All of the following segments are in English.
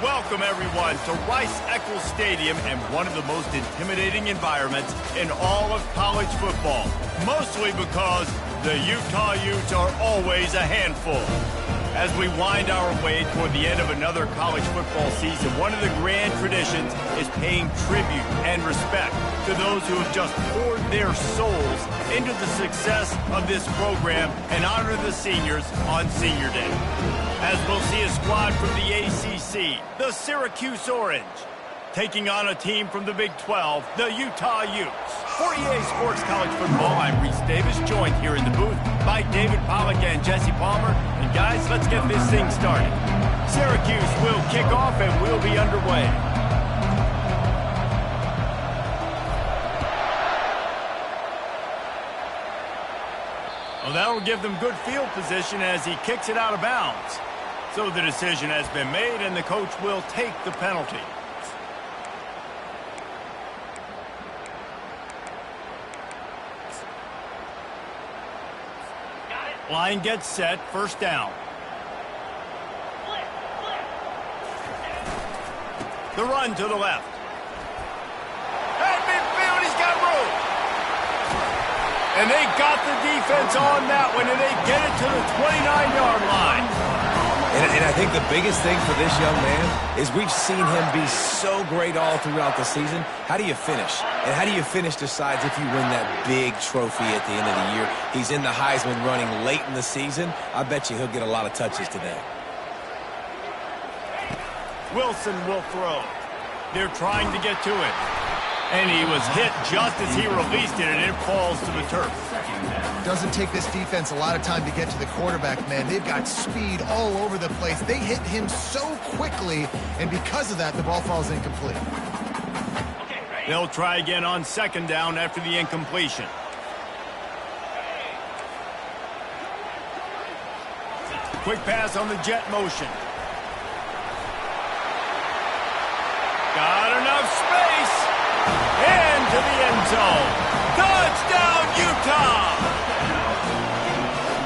Welcome, everyone, to Rice-Eccles Stadium and one of the most intimidating environments in all of college football, mostly because the Utah Utes are always a handful. As we wind our way toward the end of another college football season, one of the grand traditions is paying tribute and respect to those who have just poured their souls into the success of this program and honor the seniors on Senior Day. As we'll see a squad from the ACC, the Syracuse Orange, taking on a team from the Big 12, the Utah Utes. For EA Sports College Football, I'm Reese Davis, joined here in the booth by David Pollack and Jesse Palmer. And guys, let's get this thing started. Syracuse will kick off and we'll be underway. Well, that'll give them good field position as he kicks it out of bounds. So the decision has been made and the coach will take the penalty. Line gets set, first down. The run to the left. At midfield, he's got room. And they got the defense on that one, and they get it to the 29-yard line. And I think the biggest thing for this young man is we've seen him be so great all throughout the season. How do you finish? And how do you finish decides if you win that big trophy at the end of the year. He's in the Heisman running late in the season. I bet you he'll get a lot of touches today. Wilson will throw. They're trying to get to it. And he was hit just as he released it, and it falls to the turf. Doesn't take this defense a lot of time to get to the quarterback, man. They've got speed all over the place. They hit him so quickly, and because of that, the ball falls incomplete. They'll try again on second down after the incompletion. Quick pass on the jet motion. Got enough space. Into the end zone. Touchdown, Utah!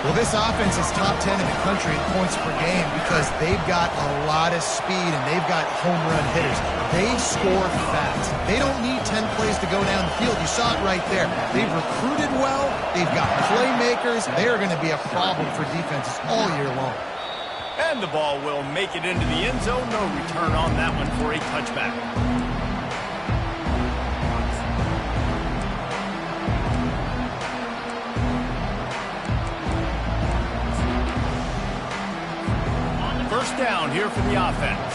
Well, this offense is top 10 in the country in points per game because they've got a lot of speed and they've got home run hitters. They score fast. They don't need 10 plays to go down the field. You saw it right there. They've recruited well. They've got playmakers. They are going to be a problem for defenses all year long. And the ball will make it into the end zone. No return on that one for a touchback. First down here for the offense.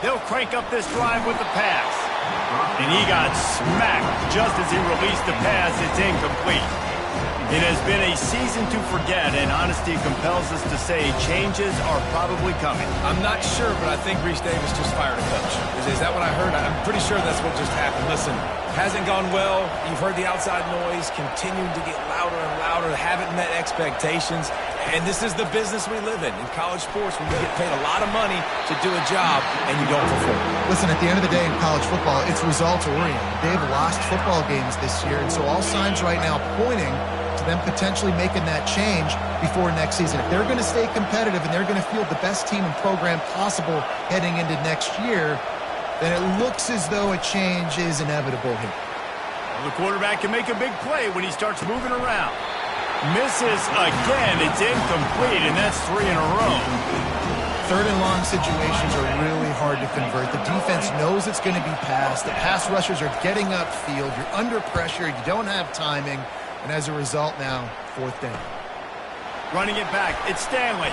They'll crank up this drive with the pass. And he got smacked just as he released the pass. It's incomplete. It has been a season to forget, and honesty compels us to say changes are probably coming. I'm not sure, but I think Reese Davis just fired a coach. Is that what I heard? I'm pretty sure that's what just happened. Listen, hasn't gone well. You've heard the outside noise, continuing to get louder and louder, haven't met expectations. And this is the business we live in college sports, when you get paid a lot of money to do a job and you don't perform. Listen, at the end of the day in college football, it's results-oriented. They've lost football games this year, and so all signs right now pointing to them potentially making that change before next season. If they're going to stay competitive and they're going to field the best team and program possible heading into next year, then it looks as though a change is inevitable here. Well, the quarterback can make a big play when he starts moving around. Misses again. It's incomplete, and that's 3 in a row. Third and long situations are really hard to convert. The defense knows it's going to be passed. The pass rushers are getting upfield. You're under pressure. You don't have timing. And as a result now, fourth down. Running it back, it's Stanley.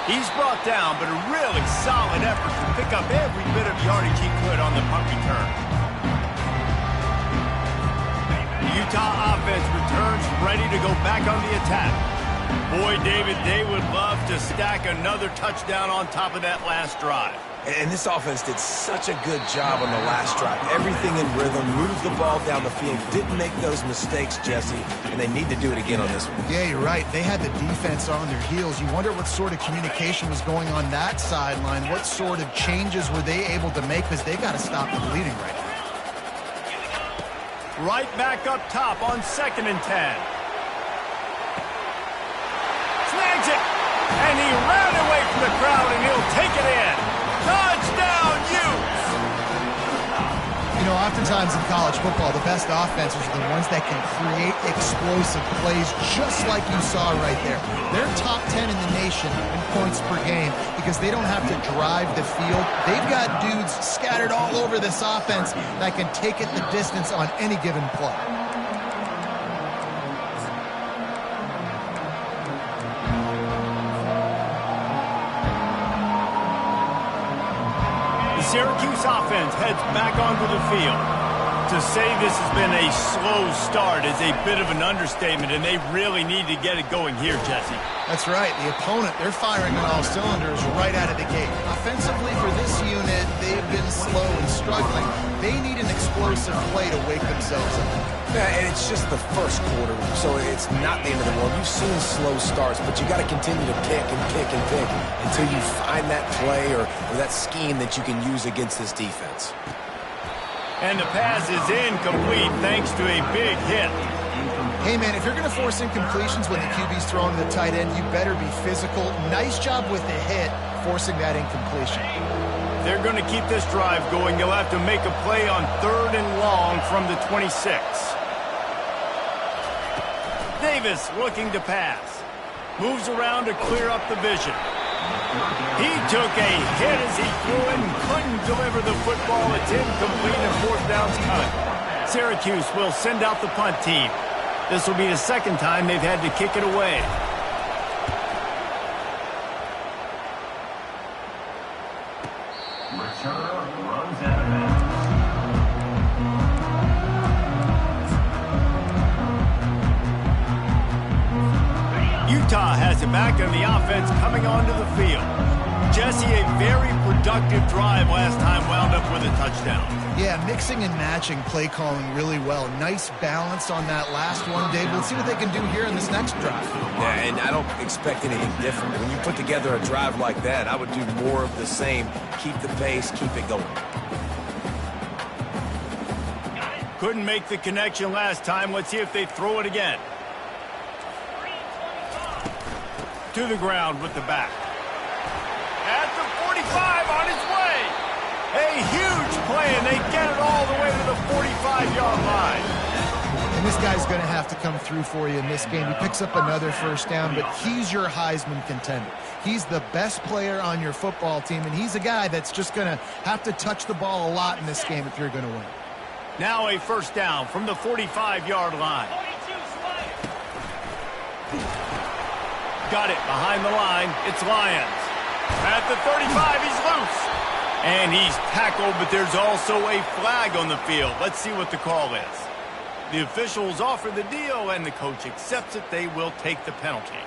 He's brought down, but a really solid effort to pick up every bit of yardage he could on the punt return. The Utah offense returns ready to go back on the attack. Boy, David, they would love to stack another touchdown on top of that last drive. And this offense did such a good job on the last drive. Everything in rhythm, moved the ball down the field, didn't make those mistakes, Jesse, and they need to do it again on this one. Yeah, you're right. They had the defense on their heels. You wonder what sort of communication was going on that sideline. What sort of changes were they able to make, because they got to stop the bleeding right now. Right back up top on 2nd and 10. And he ran away from the crowd, and he'll take it in. Touchdown, Utes! You know, oftentimes in college football, the best offenses are the ones that can create explosive plays, just like you saw right there. They're top 10 in the nation in points per game because they don't have to drive the field. They've got dudes scattered all over this offense that can take it the distance on any given play. Syracuse offense heads back onto the field. To say this has been a slow start is a bit of an understatement, and they really need to get it going here, Jesse. That's right. The opponent, they're firing on all cylinders right out of the gate. Offensively for this unit, they've been slow and struggling. They need an explosive play to wake themselves up. Yeah, and it's just the first quarter, so it's not the end of the world. You've seen slow starts, but you got to continue to pick and pick and pick until you find that play or that scheme that you can use against this defense. And the pass is incomplete thanks to a big hit. Hey, man, if you're going to force incompletions when the QB's throwing to the tight end, you better be physical. Nice job with the hit, forcing that incompletion. They're going to keep this drive going. They'll have to make a play on 3rd and long from the 26. Davis looking to pass. Moves around to clear up the vision. He took a hit as he threw it and couldn't deliver the football. It's incomplete and 4th down's cut. Syracuse will send out the punt team. This will be the second time they've had to kick it away. Returner runs out of bounds. Utah has it back on the offense coming onto the field. Jesse, a very productive drive last time, wound up with a touchdown. Yeah, mixing and matching play calling really well. Nice balance on that last one, Dave. Let's see what they can do here in this next drive. Yeah, and I don't expect anything different. When you put together a drive like that, I would do more of the same. Keep the pace, keep it going. Couldn't make the connection last time. Let's see if they throw it again. To the ground with the back. At the 45 on his way. A huge play, and they get it all the way to the 45-yard line. And this guy's going to have to come through for you in this game. He picks up another first down, but he's your Heisman contender. He's the best player on your football team, and he's a guy that's just going to have to touch the ball a lot in this game if you're going to win. Now a first down from the 45-yard line. Got it behind the line. It's Lyons. At the 35, he's loose. And he's tackled, but there's also a flag on the field. Let's see what the call is. The officials offer the deal, and the coach accepts it. They will take the penalty.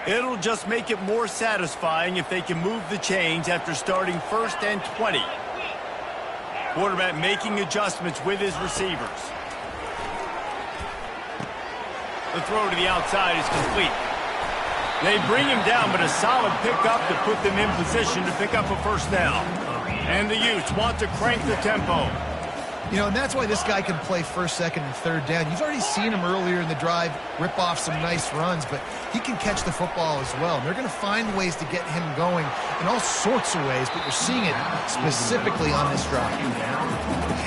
It'll just make it more satisfying if they can move the chains after starting 1st and 20. Quarterback making adjustments with his receivers. The throw to the outside is complete. They bring him down, but a solid pickup to put them in position to pick up a first down. And the Utes want to crank the tempo. You know, and that's why this guy can play 1st, 2nd, and 3rd down. You've already seen him earlier in the drive rip off some nice runs, but he can catch the football as well. And they're going to find ways to get him going in all sorts of ways, but you're seeing it specifically on this drive.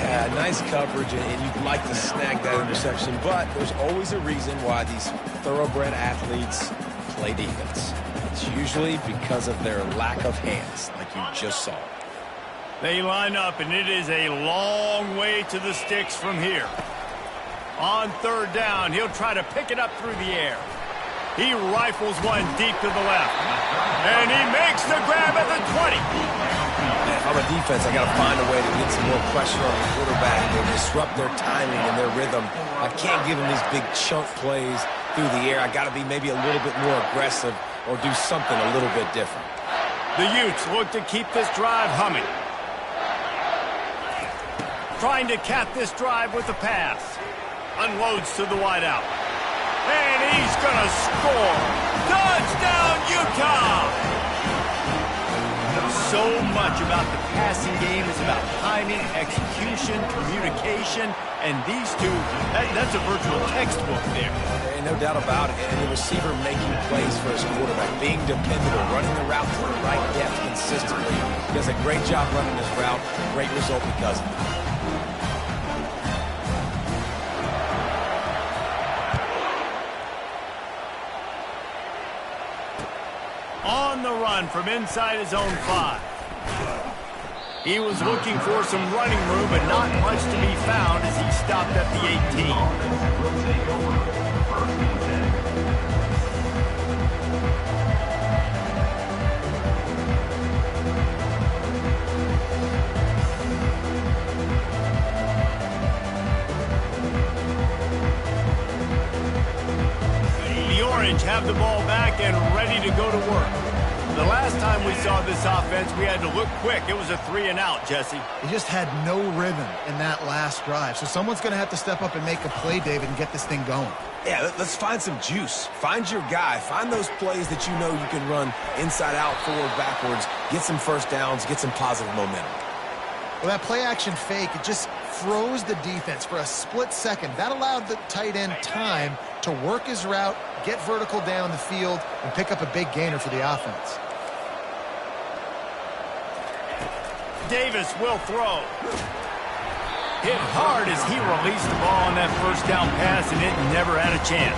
Yeah, nice coverage, and you'd like to snag that interception, but there's always a reason why these thoroughbred athletes play defense. It's usually because of their lack of hands, like you just saw. They line up, and it is a long way to the sticks from here. On 3rd down, he'll try to pick it up through the air. He rifles one deep to the left. And he makes the grab at the 20. If I'm a defense, I got to find a way to get some more pressure on the quarterback or disrupt their timing and their rhythm. I can't give them these big chunk plays through the air. I got to be maybe a little bit more aggressive or do something a little bit different. The Utes look to keep this drive humming. Trying to cap this drive with a pass. Unloads to the wideout. And he's going to score. Touchdown, Utah! So much about the passing game is about timing, execution, communication, and these two, that's a virtual textbook there. And no doubt about it. And the receiver making plays for his quarterback, being dependable, running the route to the right depth consistently. He does a great job running his route. Great result because of it. On the run from inside his own 5. He was looking for some running room, but not much to be found as he stopped at the 18. The Orange have the ball back and ready to go to work. The last time we saw this offense, we had to look quick. It was a 3-and-out, Jesse. He just had no rhythm in that last drive. So someone's going to have to step up and make a play, David, and get this thing going. Yeah, let's find some juice. Find your guy. Find those plays that you know you can run inside out, forward, backwards, get some first downs, get some positive momentum. Well, that play-action fake, it just froze the defense for a split second. That allowed the tight end time to work his route, get vertical down the field, and pick up a big gainer for the offense. Davis will throw. Hit hard as he released the ball on that first down pass, and it never had a chance.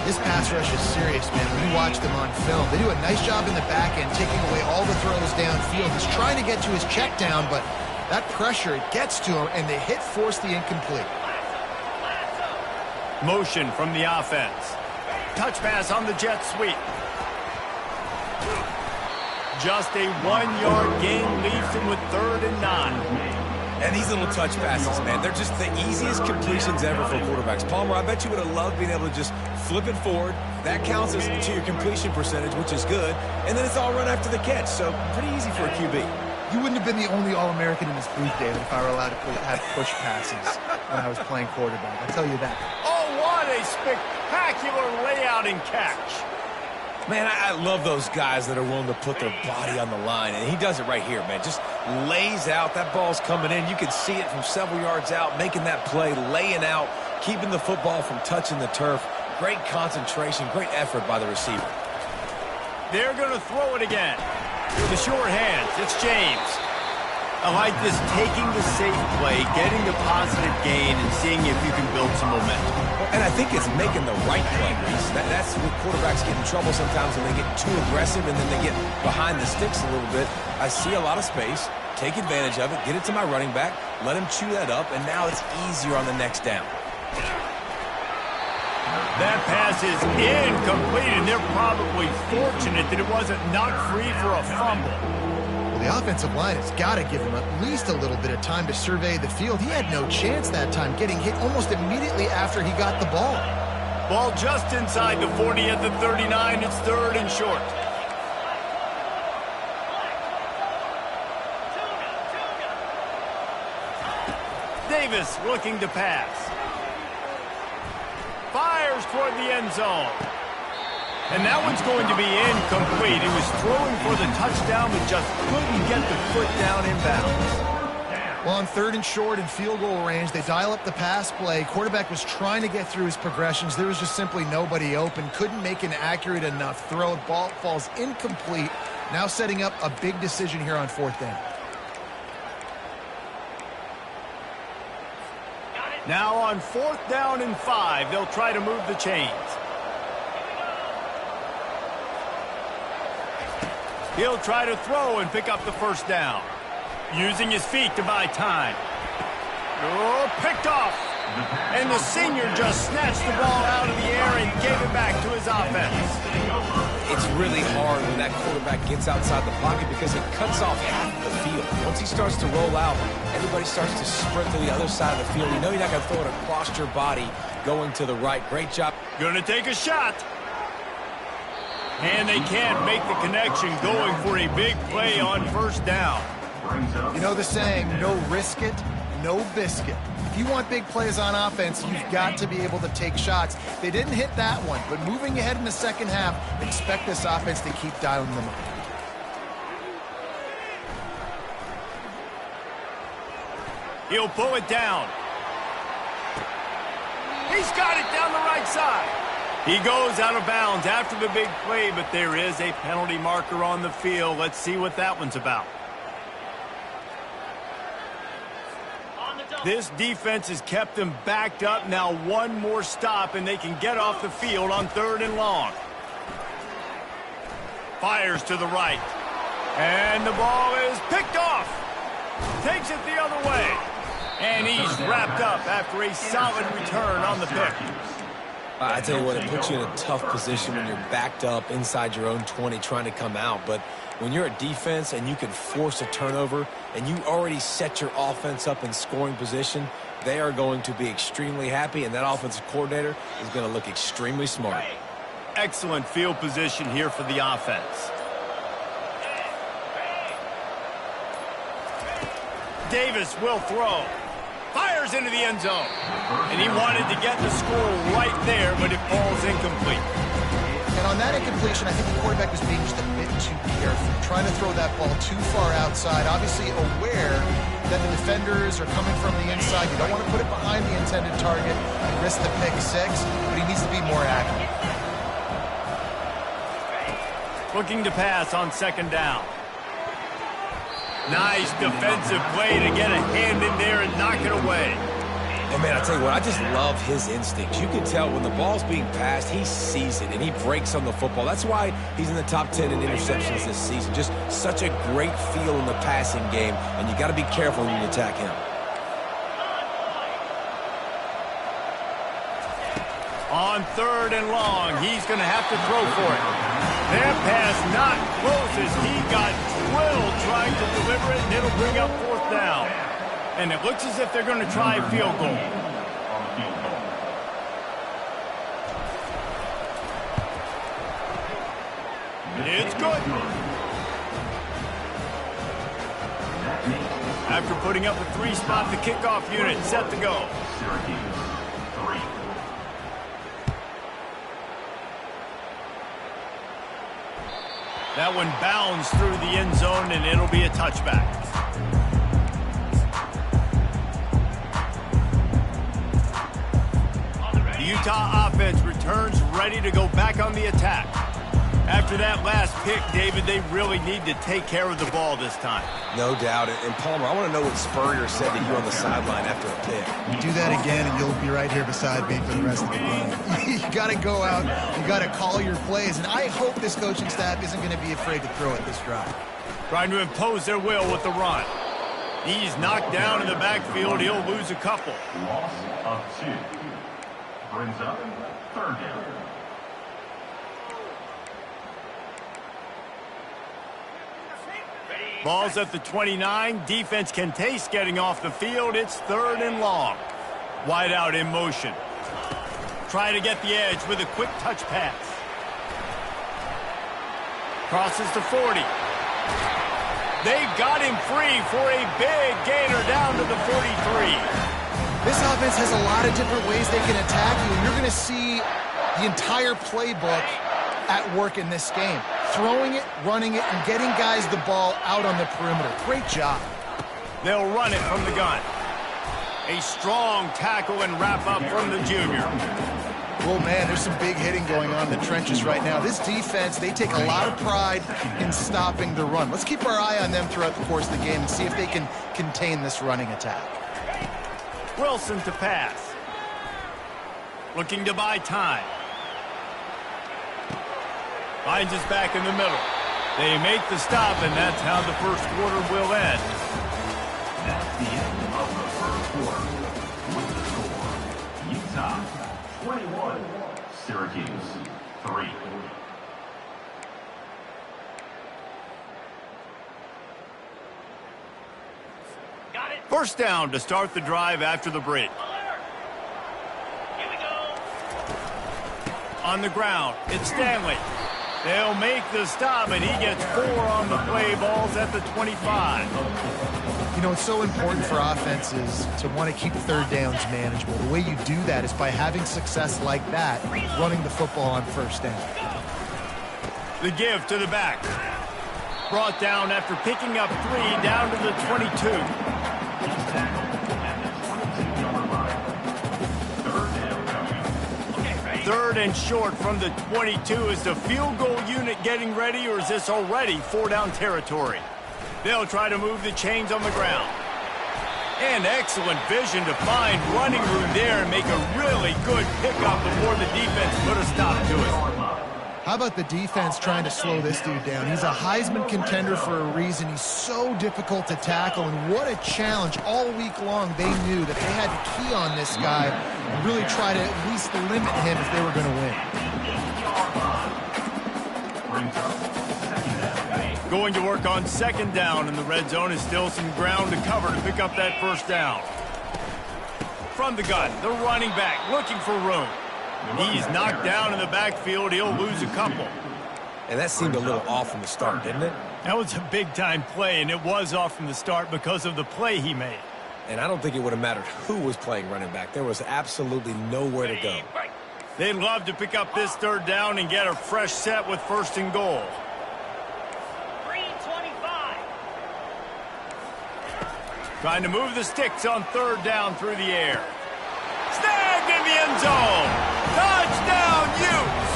This pass rush is serious, man. When you watch them on film, they do a nice job in the back end, taking away all the throws downfield. He's trying to get to his check down, but that pressure, it gets to him, and the hit forced the incomplete. Motion from the offense. Touch pass on the jet sweep. Just a 1-yard gain leaves him with 3rd and 9. And these little touch passes, man, they're just the easiest completions ever for quarterbacks. Palmer, I bet you would have loved being able to just flip it forward. That counts as to your completion percentage, which is good. And then it's all run after the catch, so pretty easy for a QB. You wouldn't have been the only All-American in this booth, David, if I were allowed to have push passes when I was playing quarterback. I'll tell you that. Oh, what a spectacular layout and catch. Man, I love those guys that are willing to put their body on the line, and he does it right here, man. Just lays out. That ball's coming in. You can see it from several yards out, making that play, laying out, keeping the football from touching the turf. Great concentration, great effort by the receiver. They're going to throw it again. With the short hands, it's James. I like this, taking the safe play, getting the positive gain, and seeing if you can build some momentum. And I think it's making the right play, Reese. That's where quarterbacks get in trouble sometimes when they get too aggressive and then they get behind the sticks a little bit. I see a lot of space, take advantage of it, get it to my running back, let him chew that up, and now it's easier on the next down. That pass is incomplete, and they're probably fortunate that it wasn't knocked free for a fumble. Well, the offensive line has got to give him at least a little bit of time to survey the field. He had no chance that time, getting hit almost immediately after he got the ball. Ball just inside the 40 at the 39. It's 3rd and short. Davis looking to pass. Fires toward the end zone. And that one's going to be incomplete. He was throwing for the touchdown, but just couldn't get the foot down inbounds. Well, on 3rd and short in field goal range, they dial up the pass play. Quarterback was trying to get through his progressions. There was just simply nobody open. Couldn't make an accurate enough throw. Ball falls incomplete. Now setting up a big decision here on 4th down. Now on 4th down and 5, they'll try to move the chains. He'll try to throw and pick up the first down. Using his feet to buy time. Oh, picked off. And the senior just snatched the ball out of the air and gave it back to his offense. It's really hard when that quarterback gets outside the pocket because it cuts off half of the field. Once he starts to roll out, everybody starts to sprint to the other side of the field. You know you're not going to throw it across your body going to the right. Great job. Gonna take a shot. And they can't make the connection, going for a big play on 1st down. You know the saying, no risk it, no biscuit. If you want big plays on offense, you've got to be able to take shots. They didn't hit that one, but moving ahead in the second half, expect this offense to keep dialing them up. He'll pull it down. He's got it down the right side. He goes out of bounds after the big play, but there is a penalty marker on the field. Let's see what that one's about. This defense has kept them backed up. Now one more stop, and they can get off the field on 3rd and long. Fires to the right. And the ball is picked off. Takes it the other way. And he's wrapped up after a solid return on the pick. I tell you what, it puts you in a tough position when you're backed up inside your own 20 trying to come out. But when you're a defense and you can force a turnover and you already set your offense up in scoring position, they are going to be extremely happy, and that offensive coordinator is going to look extremely smart. Excellent field position here for the offense. Davis will throw. Fires into the end zone. And he wanted to get the score right there, but it falls incomplete. And on that incompletion, I think the quarterback was being just a bit too careful, trying to throw that ball too far outside, obviously aware that the defenders are coming from the inside. You don't want to put it behind the intended target and risk the pick six, but he needs to be more accurate. Looking to pass on 2nd down. Nice defensive play to get a hand in there and knock it away. And, man, I tell you what, I just love his instincts. You can tell when the ball's being passed, he sees it, and he breaks on the football. That's why he's in the top 10 in interceptions this season. Just such a great feel in the passing game, and you got to be careful when you attack him. On 3rd and long, he's going to have to throw for it. That pass not close as he got drilled trying to deliver it, and it'll bring up 4th down. And it looks as if they're going to try a field goal. It's good. After putting up a 3-spot, the kickoff unit set to go. That one bounds through the end zone, and it'll be a touchback. The Utah offense returns ready to go back on the attack. After that last pick, David, they really need to take care of the ball this time. No doubt. And Palmer, I want to know what Spurrier said to you on the sideline after a pick. You do that again, and you'll be right here beside me for the rest of the game. You got to go out. You got to call your plays. And I hope this coaching staff isn't going to be afraid to throw it this drive. Trying to impose their will with the run. He's knocked down in the backfield. He'll lose a couple. Loss of 2. Brings up 3rd down. Ball's at the 29. Defense can taste getting off the field. It's 3rd and long. Wide out in motion. Try to get the edge with a quick touch pass. Crosses to 40. They got him free for a big gainer down to the 43. This offense has a lot of different ways they can attack you, and you're going to see the entire playbook at work in this game. Throwing it, running it, and getting guys the ball out on the perimeter. Great job. They'll run it from the gun. A strong tackle and wrap up from the junior. Oh, man, there's some big hitting going on in the trenches right now. This defense, they take a lot of pride in stopping the run. Let's keep our eye on them throughout the course of the game and see if they can contain this running attack. Wilson to pass. Looking to buy time. Finds us back in the middle. They make the stop, and that's how the first quarter will end. That's the end of the first quarter. With the score, Utah 21, Syracuse 3. First down to start the drive after the break. On the ground, it's Stanley. They'll make the stop, and he gets 4 on the play. Ball's at the 25. You know, it's so important for offenses to want to keep 3rd downs manageable. The way you do that is by having success like that, running the football on 1st down. The give to the back. Brought down after picking up 3 down to the 22. 3rd and short from the 22. Is the field goal unit getting ready, or is this already 4-down territory? They'll try to move the chains on the ground. And excellent vision to find running room there and make a really good pickup before the defense put a stop to it. How about the defense trying to slow this dude down? He's a Heisman contender for a reason. He's so difficult to tackle, and what a challenge. All week long, they knew that they had to key on this guy and really try to at least limit him if they were going to win. Going to work on 2nd down, and the red zone is still some ground to cover to pick up that 1st down. From the gun, the running back looking for room. He's knocked down in the backfield. He'll lose a couple. And that seemed a little off from the start, didn't it? That was a big-time play, and it was off from the start because of the play he made. And I don't think it would have mattered who was playing running back. There was absolutely nowhere to go. They'd love to pick up this 3rd down and get a fresh set with 1st and goal. 3:25. Trying to move the sticks on 3rd down through the air. Snagged in the end zone. Touchdown, Utes!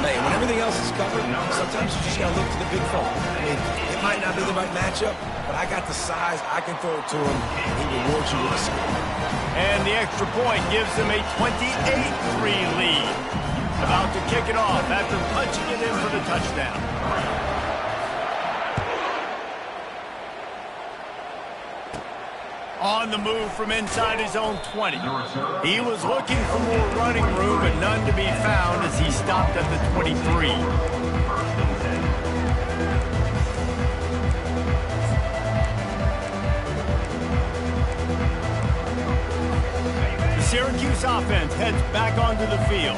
Hey, when everything else is covered, sometimes you just got to look to the big fella. I mean, it might not be the right matchup, but I got the size. I can throw it to him. He rewards you with a score. And the extra point gives them a 28-3 lead. About to kick it off after punching it in for the touchdown. On the move from inside his own 20. He was looking for more running room, but none to be found as he stopped at the 23. The Syracuse offense heads back onto the field.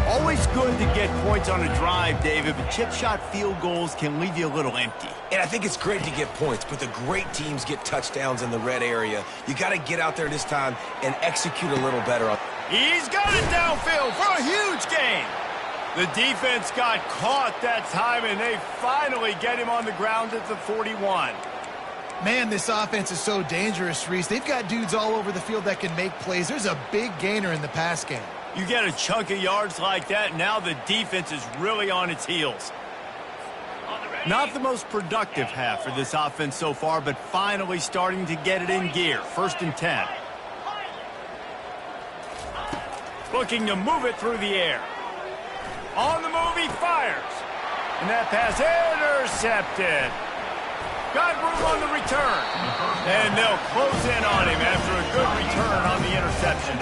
Always good to get points on a drive, David, but chip shot field goals can leave you a little empty. And I think it's great to get points, but the great teams get touchdowns in the red area. You got to get out there this time and execute a little better. He's got it downfield for a huge gain. The defense got caught that time, and they finally get him on the ground at the 41. Man, this offense is so dangerous, Reese. They've got dudes all over the field that can make plays. There's a big gainer in the pass game. You get a chunk of yards like that, now the defense is really on its heels. Not the most productive half for this offense so far, but finally starting to get it in gear. 1st and 10. Looking to move it through the air. On the move, he fires. And that pass intercepted. Got room on the return. And they'll close in on him after a good return on the interception.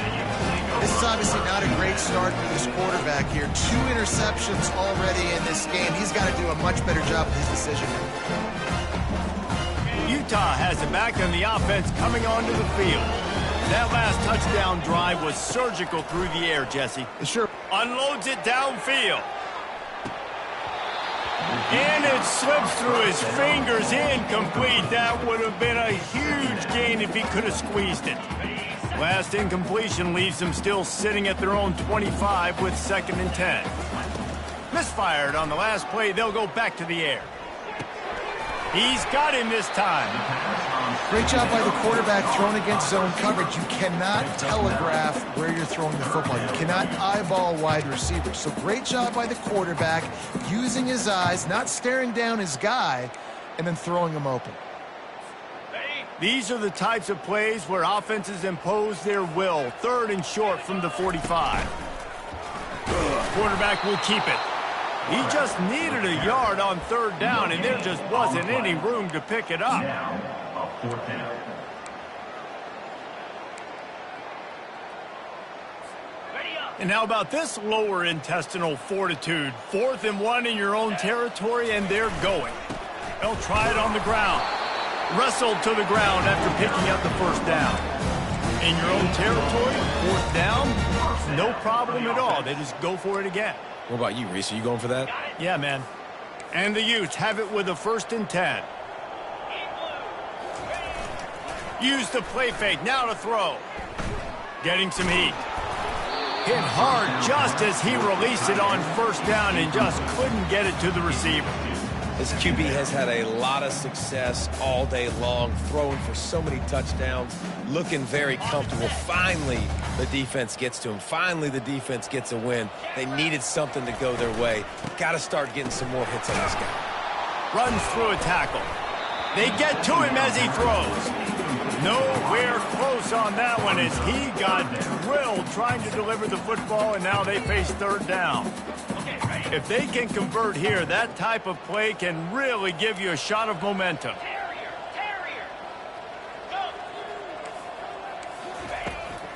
This is obviously not a great start for this quarterback here. 2 interceptions already in this game. He's got to do a much better job with his decision. Utah has it back on the offense coming onto the field. That last touchdown drive was surgical through the air, Jesse. Sure. Unloads it downfield. And it slips through his fingers, incomplete. That would have been a huge gain if he could have squeezed it. Last incompletion leaves them still sitting at their own 25 with 2nd and 10. Misfired on the last play. They'll go back to the air. He's got him this time. Great job by the quarterback throwing against zone coverage. You cannot telegraph where you're throwing the football. You cannot eyeball wide receivers. So great job by the quarterback using his eyes, not staring down his guy, and then throwing him open. These are the types of plays where offenses impose their will. 3rd and short from the 45. Quarterback will keep it. He just needed a yard on 3rd down, and there just wasn't any room to pick it up. Now, a 4th down. And how about this lower intestinal fortitude? 4th and 1 in your own territory, and they're going. They'll try it on the ground. Wrestled to the ground after picking up the 1st down. In your own territory, 4th down, no problem at all. They just go for it again. What about you, Reese? Are you going for that? Yeah, man. And the Utes have it with a 1st and 10. Use the play fake, now to throw. Getting some heat. Hit hard just as he released it on 1st down and just couldn't get it to the receiver. This QB has had a lot of success all day long, throwing for so many touchdowns, looking very comfortable. Finally, the defense gets to him. Finally, the defense gets a win. They needed something to go their way. Got to start getting some more hits on this guy. Runs through a tackle. They get to him as he throws. Nowhere close on that one as he got drilled trying to deliver the football, and now they face third down. If they can convert here, that type of play can really give you a shot of momentum.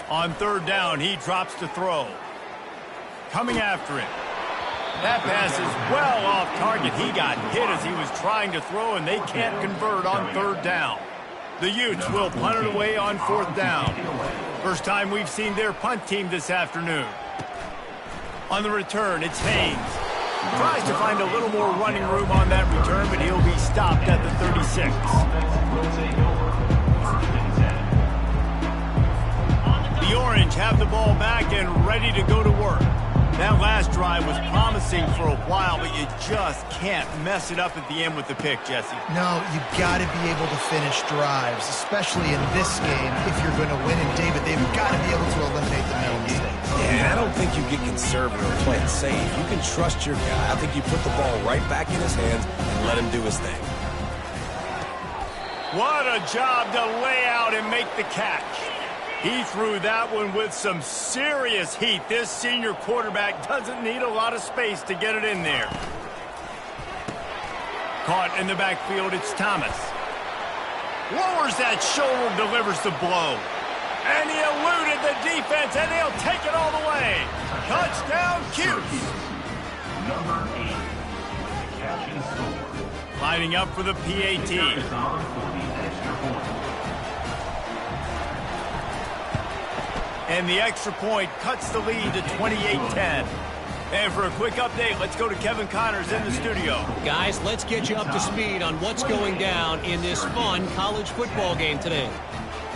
On third down, he drops to throw. Coming after him. That pass is well off target. He got hit as he was trying to throw, and they can't convert on third down. The Utes will punt it away on fourth down. First time we've seen their punt team this afternoon. On the return, it's Haynes. Tries to find a little more running room on that return, but he'll be stopped at the 36. The Orange have the ball back and ready to go to work. That last drive was promising for a while, but you just can't mess it up at the end with the pick, Jesse. No, you've got to be able to finish drives, especially in this game if you're going to win. And, David, they've got to be able to eliminate the mental mistakes. Yeah, and I don't think you get conservative or play it safe. You can trust your guy. I think you put the ball right back in his hands and let him do his thing. What a job to lay out and make the catch. He threw that one with some serious heat. This senior quarterback doesn't need a lot of space to get it in there. Caught in the backfield, it's Thomas. Lowers that shoulder, delivers the blow. And he eluded the defense, and he'll take it all the way. Touchdown, Cuse. Number 8. Catch and score. Lining up for the PAT. And the extra point cuts the lead to 28-10. And for a quick update, let's go to Kevin Connors in the studio. Guys, let's get you up to speed on what's going down in this fun college football game today.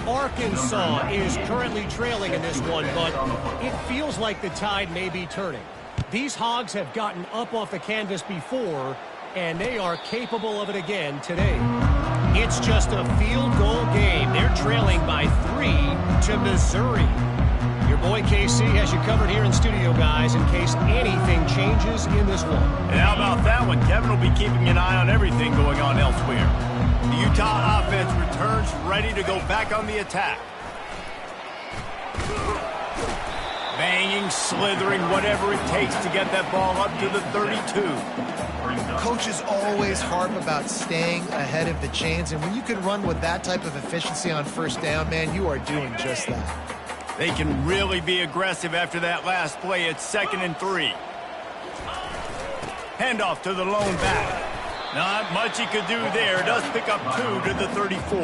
Arkansas is currently trailing in this one, but it feels like the tide may be turning. These Hogs have gotten up off the canvas before, and they are capable of it again today. It's just a field goal game. They're trailing by 3 to Missouri. Your boy KC has you covered here in studio, guys, in case anything changes in this one. And how about that one? Kevin will be keeping an eye on everything going on elsewhere. The Utah offense returns ready to go back on the attack. Banging, slithering, whatever it takes to get that ball up to the 32. Coaches always harp about staying ahead of the chains, and when you can run with that type of efficiency on first down, man, you are doing just that. They can really be aggressive after that last play. It's 2nd and 3. Handoff to the lone back. Not much he could do there. Does pick up 2 to the 34.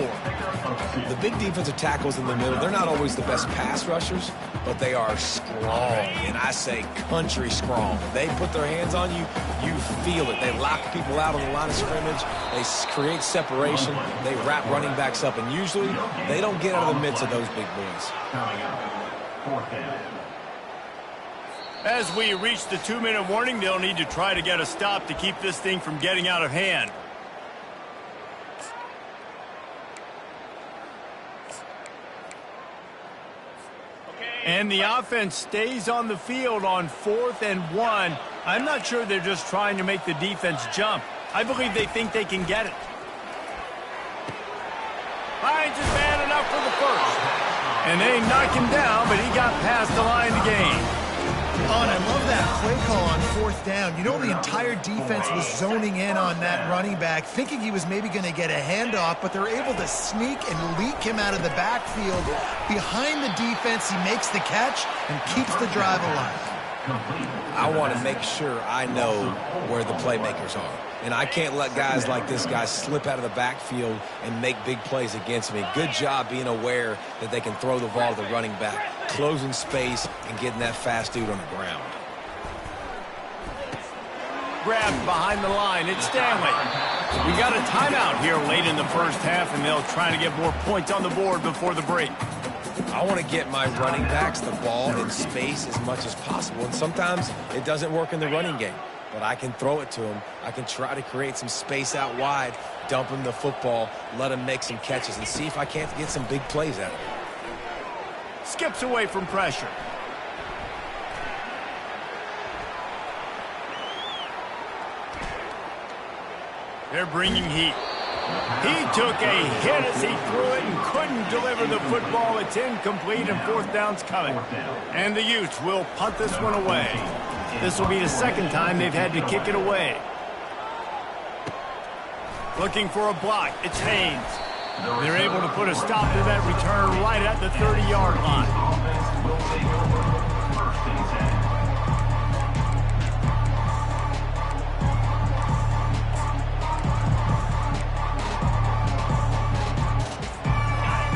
The big defensive tackles in the middle, they're not always the best pass rushers, but they are strong, and I say country strong. They put their hands on you, you feel it. They lock people out on the line of scrimmage. They create separation. They wrap running backs up, and usually they don't get out of the midst of those big boys. As we reach the 2-minute warning, they'll need to try to get a stop to keep this thing from getting out of hand. And the offense stays on the field on 4th and 1. I'm not sure they're just trying to make the defense jump. I believe they think they can get it. Finds his man enough for the first. And they knock him down, but he got past the line to gain. Oh, and I love that play call on 4th down. You know, the entire defense was zoning in on that running back, thinking he was maybe going to get a handoff, but they're able to sneak and leak him out of the backfield. Behind the defense, he makes the catch and keeps the drive alive. I want to make sure I know where the playmakers are. And I can't let guys like this guy slip out of the backfield and make big plays against me. Good job being aware that they can throw the ball to the running back, closing space, and getting that fast dude on the ground. Grabbed behind the line, it's Stanley. We got a timeout here late in the first half, and they'll try to get more points on the board before the break. I want to get my running backs the ball in space as much as possible, and sometimes it doesn't work in the running game. but I can throw it to him. I can try to create some space out wide, dump him the football, let him make some catches, and see if I can't get some big plays out of him. Skips away from pressure. They're bringing heat. He took a hit as he threw it and couldn't deliver the football. It's incomplete and fourth down's coming. And the Utes will punt this one away. This will be the second time they've had to kick it away. Looking for a block. It's Haynes. They're able to put a stop to that return right at the 30-yard line.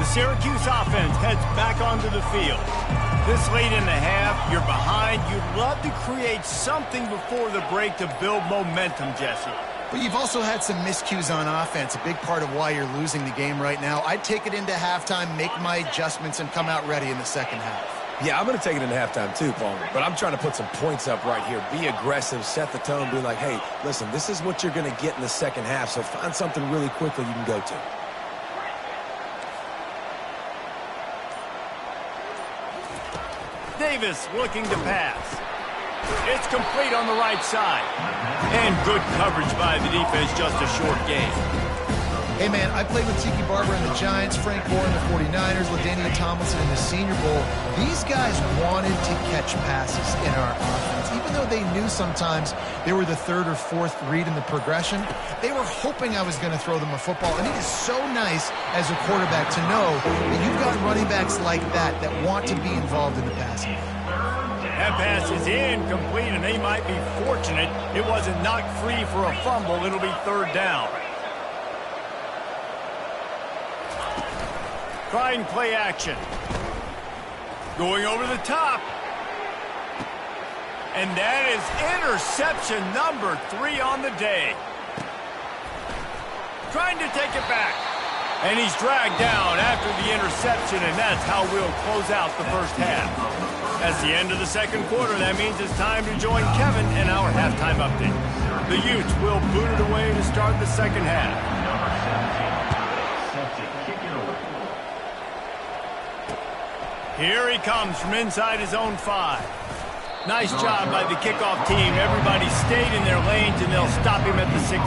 Syracuse offense heads back onto the field. This late in the half, you're behind. You'd love to create something before the break to build momentum, Jesse. But you've also had some miscues on offense, a big part of why you're losing the game right now. I'd take it into halftime, make my adjustments, and come out ready in the second half. Yeah, I'm going to take it into halftime too, Palmer. But I'm trying to put some points up right here. Be aggressive, set the tone, be like, hey, listen, this is what you're going to get in the second half, so find something really quickly you can go to. Davis looking to pass. It's complete on the right side. And good coverage by the defense, just a short game. Hey, man, I played with Tiki Barber and the Giants, Frank Gore and the 49ers, LaDainian Tomlinson in the Senior Bowl. These guys wanted to catch passes in our offense. Even though they knew sometimes they were the third or fourth read in the progression, they were hoping I was going to throw them a football. And it is so nice as a quarterback to know that you've got running backs like that that want to be involved in the passing. That pass is incomplete, and they might be fortunate it wasn't knocked free for a fumble. It'll be third down. Trying play action. Going over the top. And that is interception number 3 on the day. Trying to take it back. And he's dragged down after the interception, and that's how we'll close out the first half. That's the end of the second quarter. That means it's time to join Kevin in our halftime update. The Utes will boot it away to start the second half. Here he comes from inside his own 5. Nice job by the kickoff team. Everybody stayed in their lanes, and they'll stop him at the 16.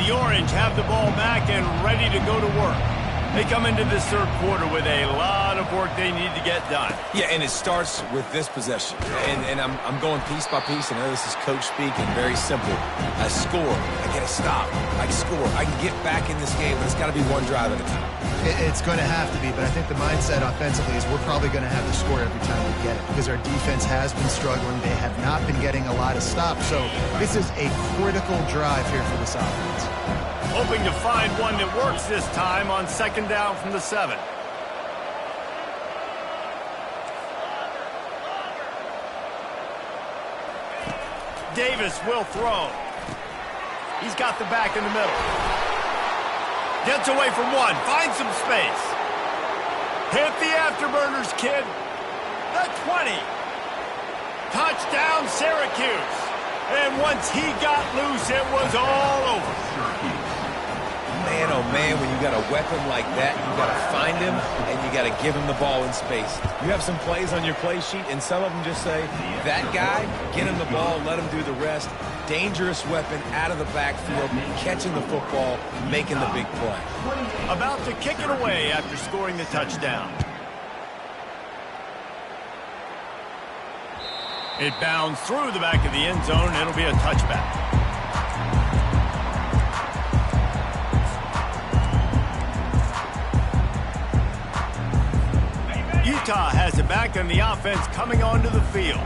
The Orange have the ball back and ready to go to work. They come into this third quarter with a lot of work they need to get done. Yeah, and it starts with this possession. And I'm going piece by piece. I know this is coach speaking, very simple. I score. I get a stop. I score. I can get back in this game, but it's got to be one drive at a time. It's going to have to be, but I think the mindset offensively is we're probably going to have to score every time we get it because our defense has been struggling. They have not been getting a lot of stops, so this is a critical drive here for this offense. Hoping to find one that works this time on second down from the 7. Davis will throw. He's got the back in the middle. Gets away from one. Finds some space. Hit the afterburners, kid. The 20. Touchdown, Syracuse. And once he got loose, it was all over. Man, oh man, when you got a weapon like that, you got to find him, and you got to give him the ball in space. You have some plays on your play sheet, and some of them just say, that guy, get him the ball, let him do the rest. Dangerous weapon out of the backfield, catching the football, making the big play. About to kick it away after scoring the touchdown. It bounds through the back of the end zone, and it'll be a touchback. Utah has it back, and the offense coming onto the field.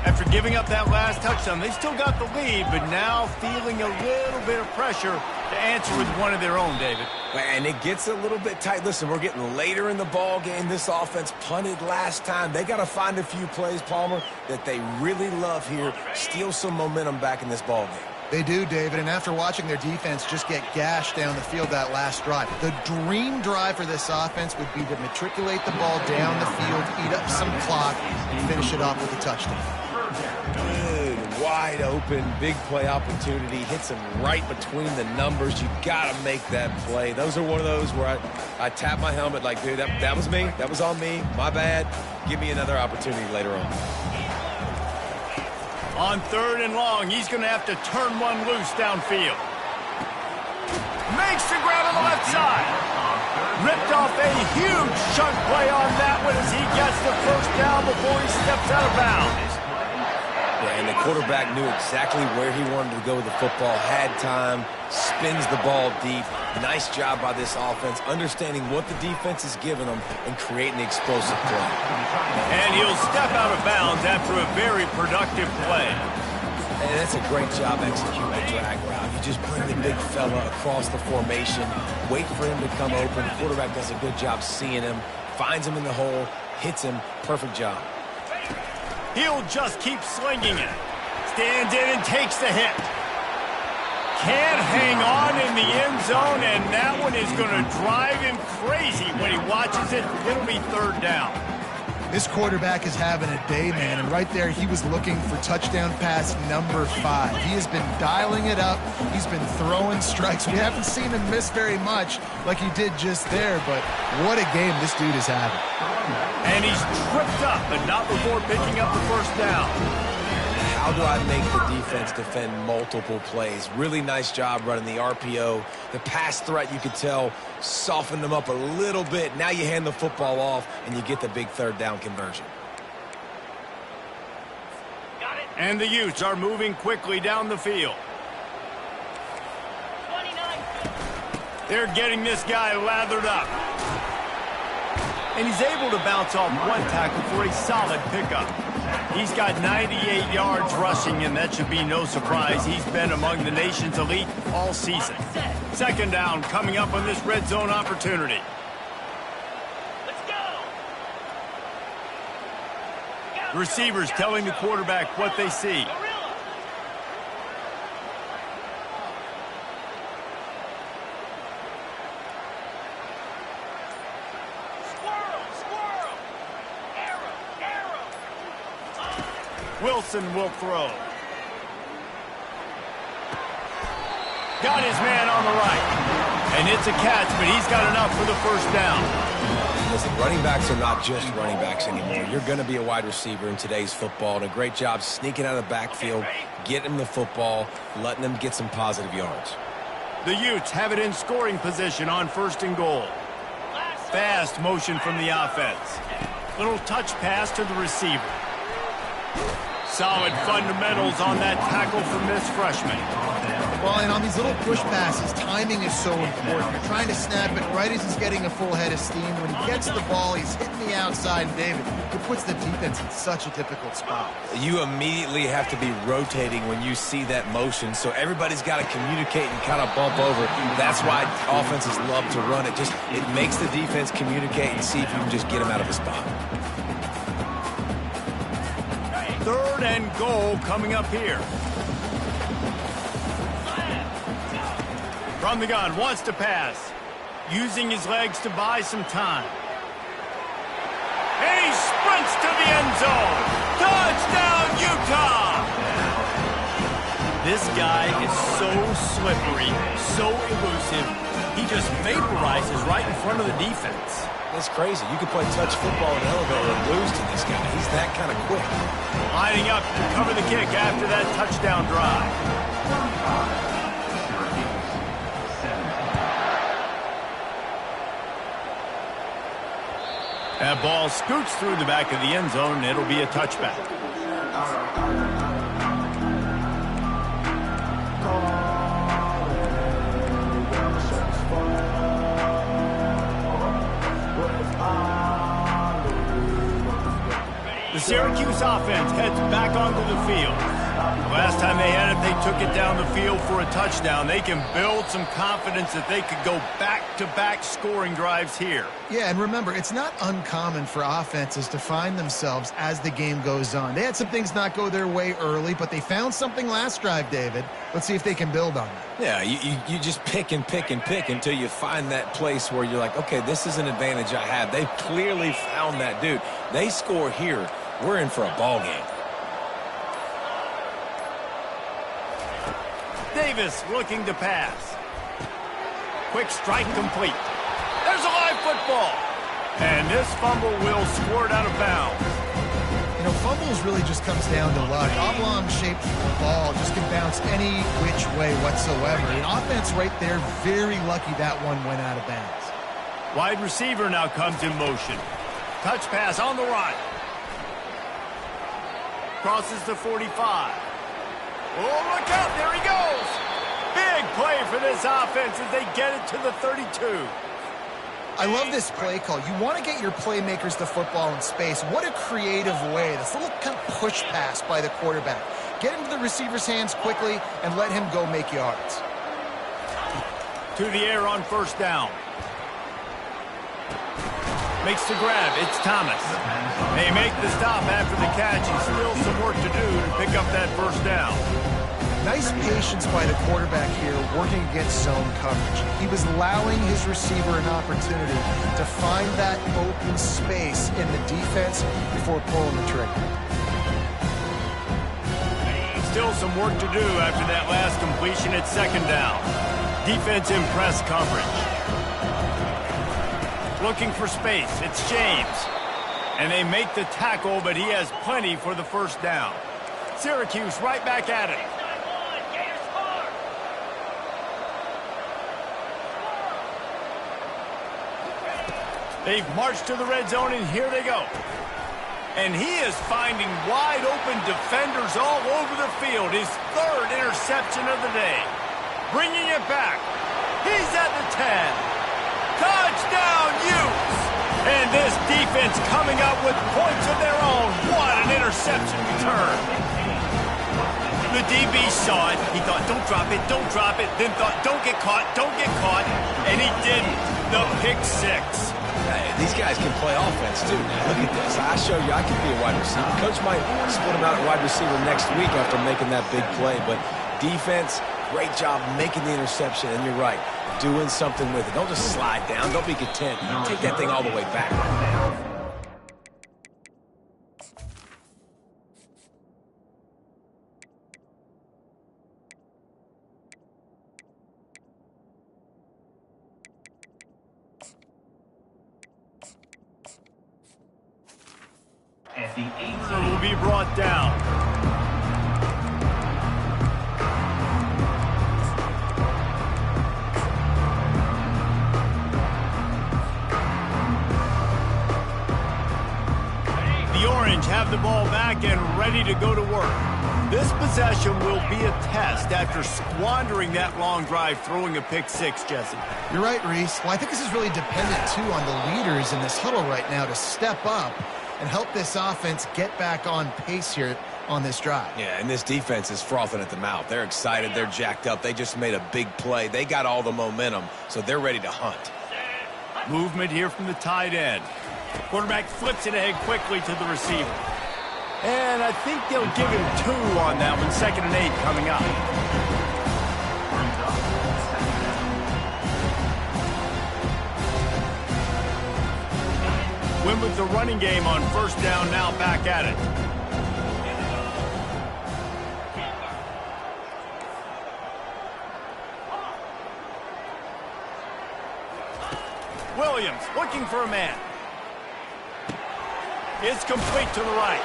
After giving up that last touchdown, they still got the lead, but now feeling a little bit of pressure to answer with one of their own, David. And it gets a little bit tight. Listen, we're getting later in the ball game. This offense punted last time. They got to find a few plays, Palmer, that they really love here. Steal some momentum back in this ball game. They do, David, and after watching their defense just get gashed down the field that last drive, the dream drive for this offense would be to matriculate the ball down the field, eat up some clock, and finish it off with a touchdown. Good, wide open, big play opportunity, hits him right between the numbers. You got to make that play. Those are one of those where I tap my helmet like, dude, that was me. That was on me. My bad. Give me another opportunity later on. On 3rd and long, he's going to have to turn one loose downfield. Makes the grab on the left side. Ripped off a huge chunk play on that one as he gets the first down before he steps out of bounds. Yeah, and the quarterback knew exactly where he wanted to go with the football, had time, spins the ball deep. Nice job by this offense, understanding what the defense is giving them and creating the explosive play. And he'll step out of bounds after a very productive play. And that's a great job executing the drag route. You just bring the big fella across the formation, wait for him to come open. The quarterback does a good job seeing him, finds him in the hole, hits him. Perfect job. He'll just keep slinging it. Stands in and takes the hit. Can't hang on in the end zone, and that one is going to drive him crazy when he watches it. It'll be 3rd down. This quarterback is having a day, man, and right there he was looking for touchdown pass number 5. He has been dialing it up. He's been throwing strikes. We haven't seen him miss very much like he did just there, but what a game this dude is having. And he's tripped up, but not before picking up the first down. How do I make the defense defend multiple plays? Really nice job running the RPO. The pass threat, you could tell, softened them up a little bit. Now you hand the football off, and you get the big 3rd down conversion. And the Utes are moving quickly down the field. 29. They're getting this guy lathered up. And he's able to bounce off one tackle for a solid pickup. He's got 98 yards rushing, and that should be no surprise. He's been among the nation's elite all season. 2nd down coming up on this red zone opportunity. Let's go. Receivers telling the quarterback what they see. Wilson will throw. Got his man on the right. And it's a catch, but he's got enough for the first down. Listen, running backs are not just running backs anymore. You're going to be a wide receiver in today's football, and a great job sneaking out of the backfield, getting them the football, letting them get some positive yards. The Utes have it in scoring position on 1st and goal. Fast motion from the offense. Little touch pass to the receiver. Solid fundamentals on that tackle from this freshman. Well, and on these little push passes, timing is so important. You're trying to snap it right as he's getting a full head of steam. When he gets the ball, he's hitting the outside, and David, it puts the defense in such a difficult spot. You immediately have to be rotating when you see that motion, so everybody's got to communicate and kind of bump over. That's why offenses love to run it. It makes the defense communicate and see if you can just get him out of a spot. 3rd and goal coming up here. From the gun, wants to pass. Using his legs to buy some time. And he sprints to the end zone. Touchdown, Utah! This guy is so slippery, so elusive. He just vaporizes right in front of the defense. That's crazy. You could play touch football in an elevator and lose to this guy. He's that kind of quick. Lining up to cover the kick after that touchdown drive. That ball scoots through the back of the end zone, and it'll be a touchback. The Syracuse offense heads back onto the field. Last time they had it, they took it down the field for a touchdown. They can build some confidence that they could go back-to-back scoring drives here. Yeah, and remember, it's not uncommon for offenses to find themselves as the game goes on. They had some things not go their way early, but they found something last drive, David. Let's see if they can build on that. Yeah, you just pick and pick and pick until you find that place where you're like, okay, this is an advantage I have. They've clearly found that, dude. They score here, we're in for a ball game. Davis looking to pass. Quick strike complete. There's a live football. And this fumble will squirt out of bounds. You know, fumbles really just comes down to luck. Oblong-shaped ball just can bounce any which way whatsoever. And offense right there, very lucky that one went out of bounds. Wide receiver now comes in motion. Touch pass on the run. Crosses the 45. Oh, look out, there he goes. Big play for this offense as they get it to the 32. I love this play call. You want to get your playmakers the football in space. What a creative way. This little kind of push pass by the quarterback. Get into the receiver's hands quickly and let him go make yards. To the air on first down. Makes the grab. It's Thomas. They make the stop after the catch and still some work to do to pick up that first down. Nice patience by the quarterback here working against zone coverage. He was allowing his receiver an opportunity to find that open space in the defense before pulling the trigger. Still some work to do after that last completion at second down. Defense in press coverage. Looking for space. It's James. And they make the tackle, but he has plenty for the first down. Syracuse right back at it. They've marched to the red zone, and here they go. And he is finding wide-open defenders all over the field. His third interception of the day. Bringing it back. He's at the 10. Touchdown, Utes! And this defense coming up with points of their own. What an interception return. The DB saw it. He thought, don't drop it, don't drop it. Then thought, don't get caught, don't get caught. And he didn't. The pick six. Hey, these guys can play offense, too. Now, look at this. I show you I can be a wide receiver. Coach might split him out at wide receiver next week after making that big play. But defense, great job making the interception. And you're right, doing something with it. Don't just slide down. Don't be content. Take that thing all the way back. At the 8 Will be brought down. The Orange have the ball back and ready to go to work. This possession will be a test after squandering that long drive, throwing a pick six, Jesse. You're right, Reese. Well, I think this is really dependent, too, on the leaders in this huddle right now to step up and help this offense get back on pace here on this drive. Yeah, and this defense is frothing at the mouth. They're excited. They're jacked up. They just made a big play. They got all the momentum, so they're ready to hunt. Movement here from the tight end. Quarterback flips it ahead quickly to the receiver. And I think they'll give him 2 on that one. 2nd and 8 coming up. Win with the running game on first down, now back at it. Williams looking for a man. It's complete to the right.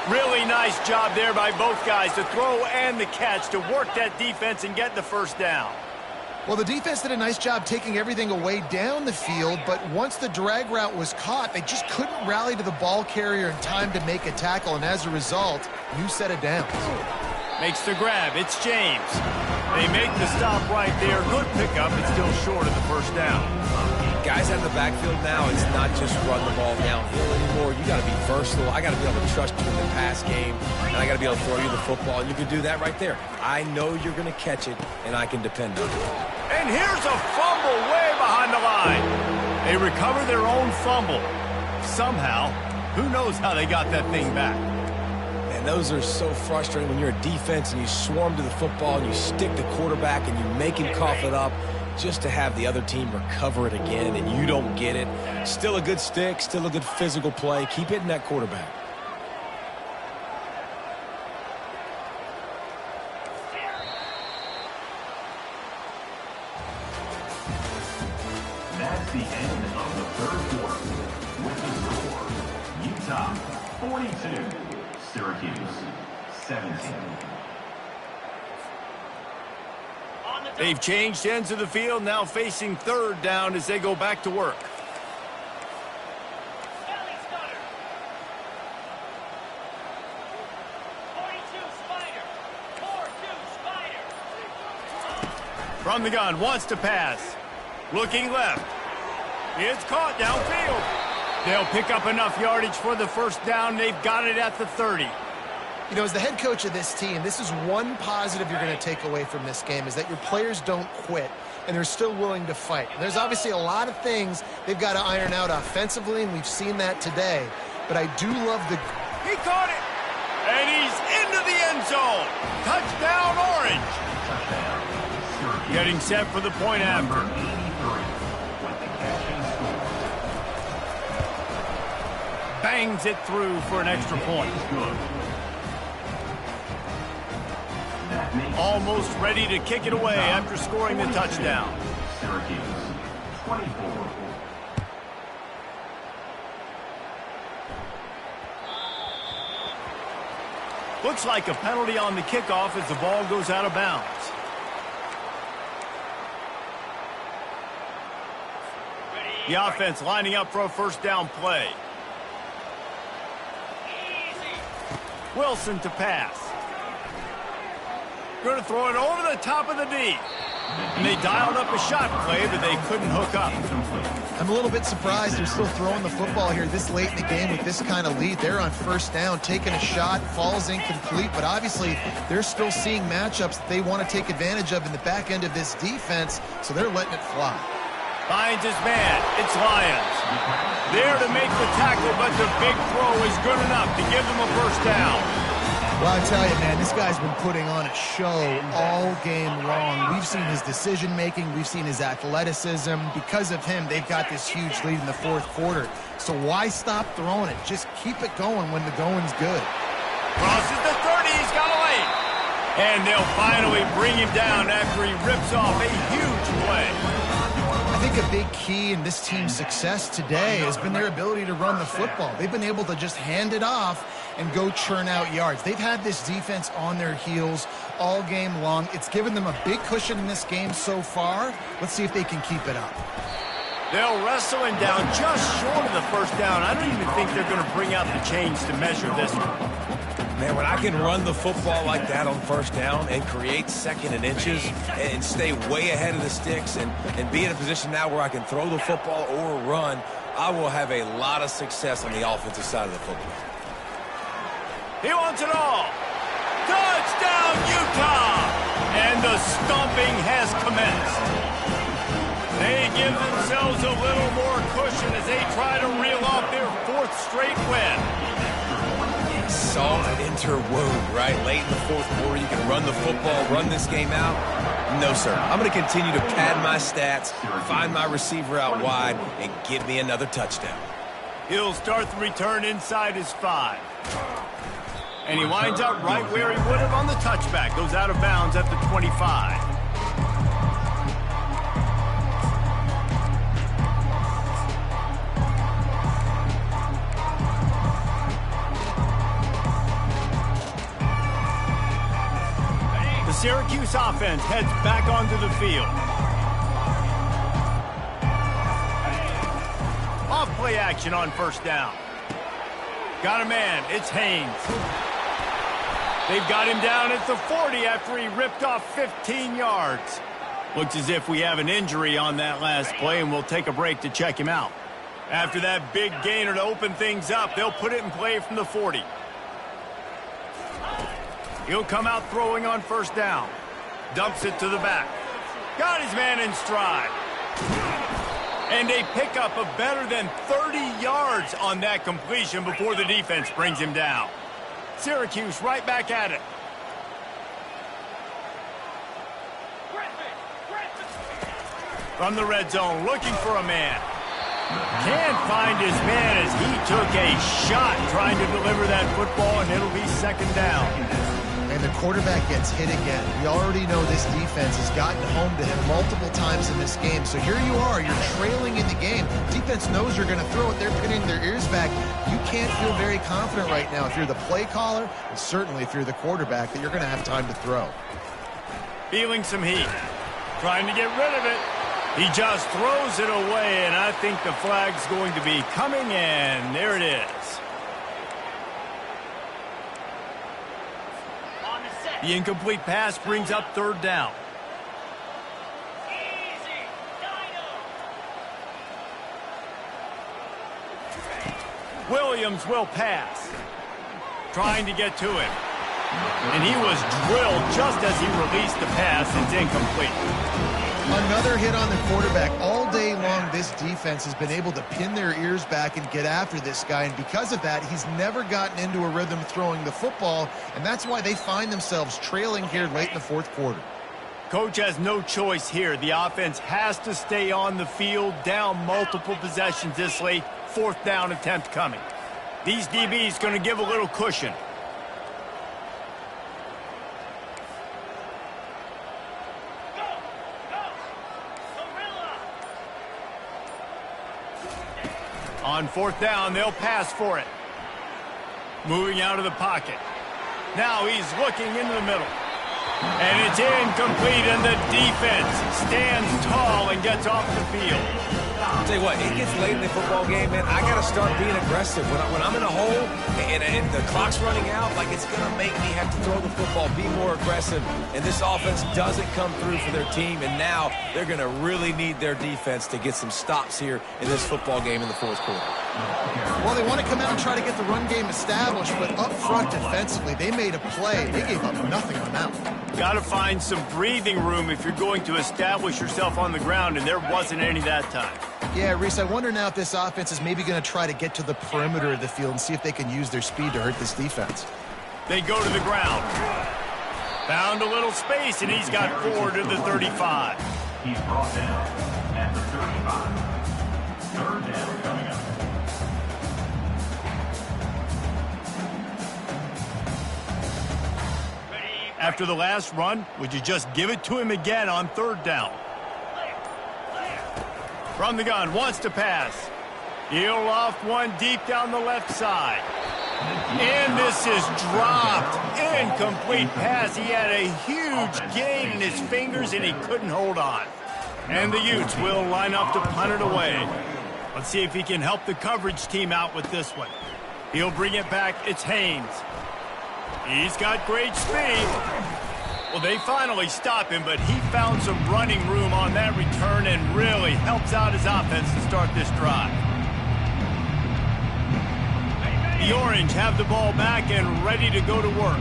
Really nice job there by both guys, the throw and the catch, to work that defense and get the first down. Well, the defense did a nice job taking everything away down the field, but once the drag route was caught, they just couldn't rally to the ball carrier in time to make a tackle, and as a result, new set of downs. Makes the grab. It's James. They make the stop right there. Good pickup. It's still short of the first down. Guys out of the backfield now, it's not just run the ball downhill anymore. You got to be versatile. I got to be able to trust you in the pass game, and I got to be able to throw you the football, and you can do that right there. I know you're going to catch it, and I can depend on it. And here's a fumble way behind the line. They recover their own fumble. Somehow, who knows how they got that thing back. And those are so frustrating when you're a defense and you swarm to the football and you stick the quarterback and you make him cough it up just to have the other team recover it again and you don't get it. Still a good stick, still a good physical play. Keep hitting that quarterback. That's the end of the third quarter. With the score, Utah 42, Syracuse 17. They've changed ends of the field, now facing third down as they go back to work. Sally Stutter. 42 Spider. 4-2 Spider. From the gun, wants to pass. Looking left. It's caught downfield. They'll pick up enough yardage for the first down. They've got it at the 30. You know, as the head coach of this team, this is one positive you're going to take away from this game, is that your players don't quit, and they're still willing to fight. And there's obviously a lot of things they've got to iron out offensively, and we've seen that today. But I do love the... He caught it! And he's into the end zone! Touchdown, Orange! Getting set for the point after. Number 83 with the catch and score. Bangs it through for an extra point. Good. That makes Almost ready to kick it away after scoring the 42, touchdown. Syracuse 24. Looks like a penalty on the kickoff as the ball goes out of bounds. The offense lining up for a first down play. Wilson to pass. Going to throw it over the top of the D. And they dialed up a shot play, but they couldn't hook up. I'm a little bit surprised they're still throwing the football here this late in the game with this kind of lead. They're on first down, taking a shot, falls incomplete, but obviously they're still seeing matchups that they want to take advantage of in the back end of this defense, so they're letting it fly. Finds his man. It's Lyons. There to make the tackle, but the big throw is good enough to give them a first down. Well, I tell you, man, this guy's been putting on a show all game long. We've seen his decision-making. We've seen his athleticism. Because of him, they've got this huge lead in the fourth quarter. So why stop throwing it? Just keep it going when the going's good. Crosses the 30. He's got a lane. And they'll finally bring him down after he rips off a huge play. I think a big key in this team's success today has been their ability to run the football. They've been able to just hand it off and go churn out yards. They've had this defense on their heels all game long. It's given them a big cushion in this game so far. Let's see if they can keep it up. They'll wrestle him down just short of the first down. I don't even think they're going to bring out the chains to measure this one. Man, when I can run the football like that on first down and create second and inches and stay way ahead of the sticks and be in a position now where I can throw the football or run, I will have a lot of success on the offensive side of the football. He wants it all. Touchdown, Utah! And the stomping has commenced. They give themselves a little more cushion as they try to reel off their fourth straight win. Salt interwove, right? Late in the fourth quarter, you can run the football, run this game out. No, sir. I'm going to continue to pad my stats, find my receiver out wide, and give me another touchdown. He'll start the return inside his 5. And he winds up right where he would have on the touchback. Goes out of bounds at the 25. The Syracuse offense heads back onto the field. Off play action on first down. Got a man. It's Haynes. They've got him down at the 40 after he ripped off 15 yards. Looks as if we have an injury on that last play, and we'll take a break to check him out. After that big gainer to open things up, they'll put it in play from the 40. He'll come out throwing on first down. Dumps it to the back. Got his man in stride. And a pickup of better than 30 yards on that completion before the defense brings him down. Syracuse right back at it. From the red zone, looking for a man. Can't find his man as he took a shot trying to deliver that football, and it'll be second down. And the quarterback gets hit again. We already know this defense has gotten home to him multiple times in this game. So here you are, you're trailing in the game. Defense knows you're going to throw it. They're pinning their ears back. You can't feel very confident right now if you're the play caller, and certainly if you're the quarterback, that you're going to have time to throw. Feeling some heat. Trying to get rid of it. He just throws it away, and I think the flag's going to be coming in. There it is. On the set. The incomplete pass brings up third down. Easy. Dino. Williams will pass. Trying to get to him. And he was drilled just as he released the pass. It's incomplete. Another hit on the quarterback. All day long, this defense has been able to pin their ears back and get after this guy, and because of that, he's never gotten into a rhythm throwing the football, and that's why they find themselves trailing here late in the fourth quarter. Coach has no choice here. The offense has to stay on the field, down multiple possessions this late. Fourth down attempt coming. These DBs going to give a little cushion. On fourth down, they'll pass for it. Moving out of the pocket. Now he's looking into the middle. And it's incomplete, and the defense stands tall and gets off the field. I'll tell you what, it gets late in the football game, man. I got to start being aggressive. When I'm in a hole and the clock's running out, like, it's going to make me have to throw the football, be more aggressive. And this offense doesn't come through for their team, and now they're going to really need their defense to get some stops here in this football game in the fourth quarter. Well, they want to come out and try to get the run game established, but up front defensively, they made a play. They gave up nothing on that one. Got to find some breathing room if you're going to establish yourself on the ground, and there wasn't any that time. Yeah, Reese, I wonder now if this offense is maybe going to try to get to the perimeter of the field and see if they can use their speed to hurt this defense. They go to the ground. Found a little space, and he's got 4 to the 35. He's brought down at the 35. Third down coming up. After the last run, would you just give it to him again on third down? From the gun, wants to pass. He'll loft one deep down the left side. And this is dropped. Incomplete pass. He had a huge gain in his fingers, and he couldn't hold on. And the Utes will line up to punt it away. Let's see if he can help the coverage team out with this one. He'll bring it back. It's Haynes. He's got great speed. Well, they finally stop him, but he found some running room on that return and really helps out his offense to start this drive. The Orange have the ball back and ready to go to work.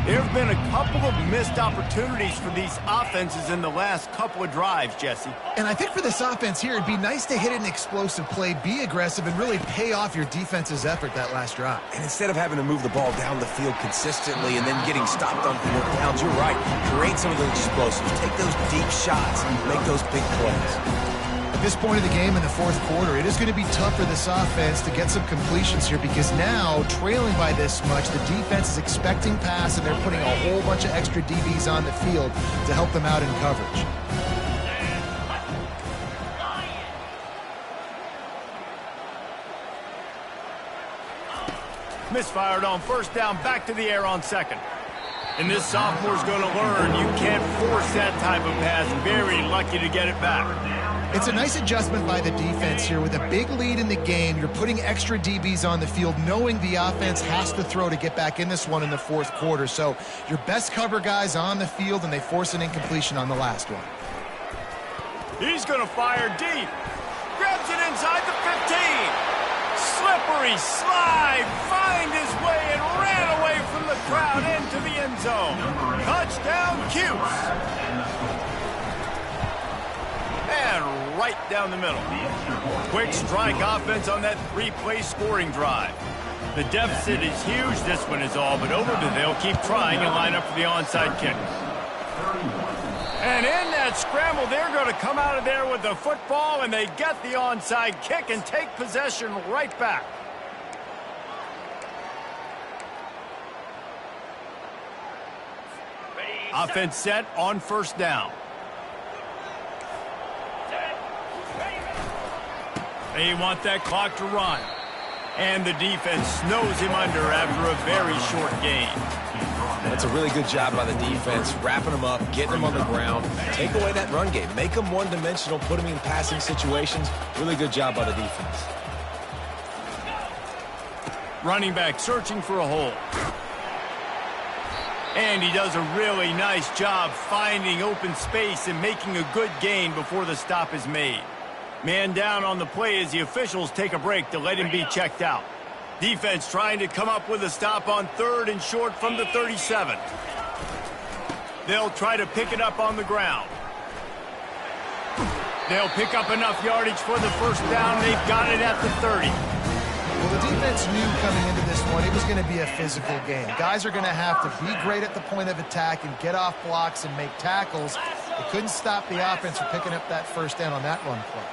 There have been a couple of missed opportunities for these offenses in the last couple of drives, Jesse. And I think for this offense here, it'd be nice to hit an explosive play, be aggressive, and really pay off your defense's effort that last drive. And instead of having to move the ball down the field consistently and then getting stopped on 4th downs, you're right. Create some of those explosives. Take those deep shots and make those big plays. At this point of the game in the fourth quarter, it is going to be tough for this offense to get some completions here because now, trailing by this much, the defense is expecting pass, and they're putting a whole bunch of extra DBs on the field to help them out in coverage. Misfired on first down, back to the air on second. And this sophomore's going to learn you can't force that type of pass. Very lucky to get it back. It's a nice adjustment by the defense here. With a big lead in the game, you're putting extra DBs on the field, knowing the offense has to throw to get back in this one in the fourth quarter. So your best cover guys on the field, and they force an incompletion on the last one. He's going to fire deep. Grabs it inside the 15. Slippery slide. Find his way and ran away from the crowd into the end zone. Touchdown, Cuse. And right down the middle. Quick strike offense on that 3-play scoring drive. The deficit is huge. This one is all but over, but they'll keep trying and line up for the onside kick. And in that scramble, they're going to come out of there with the football, and they get the onside kick and take possession right back. Offense set on first down. They want that clock to run. And the defense snows him under after a very short game. That's a really good job by the defense, wrapping him up, getting him on the ground. Take away that run game. Make him one-dimensional, put him in passing situations. Really good job by the defense. Running back searching for a hole. And he does a really nice job finding open space and making a good gain before the stop is made. Man down on the play as the officials take a break to let him be checked out. Defense trying to come up with a stop on 3rd and short from the 37. They'll try to pick it up on the ground. They'll pick up enough yardage for the first down. They've got it at the 30. Well, the defense knew coming into this one it was going to be a physical game. Guys are going to have to be great at the point of attack and get off blocks and make tackles. They couldn't stop the offense from picking up that first down on that run play.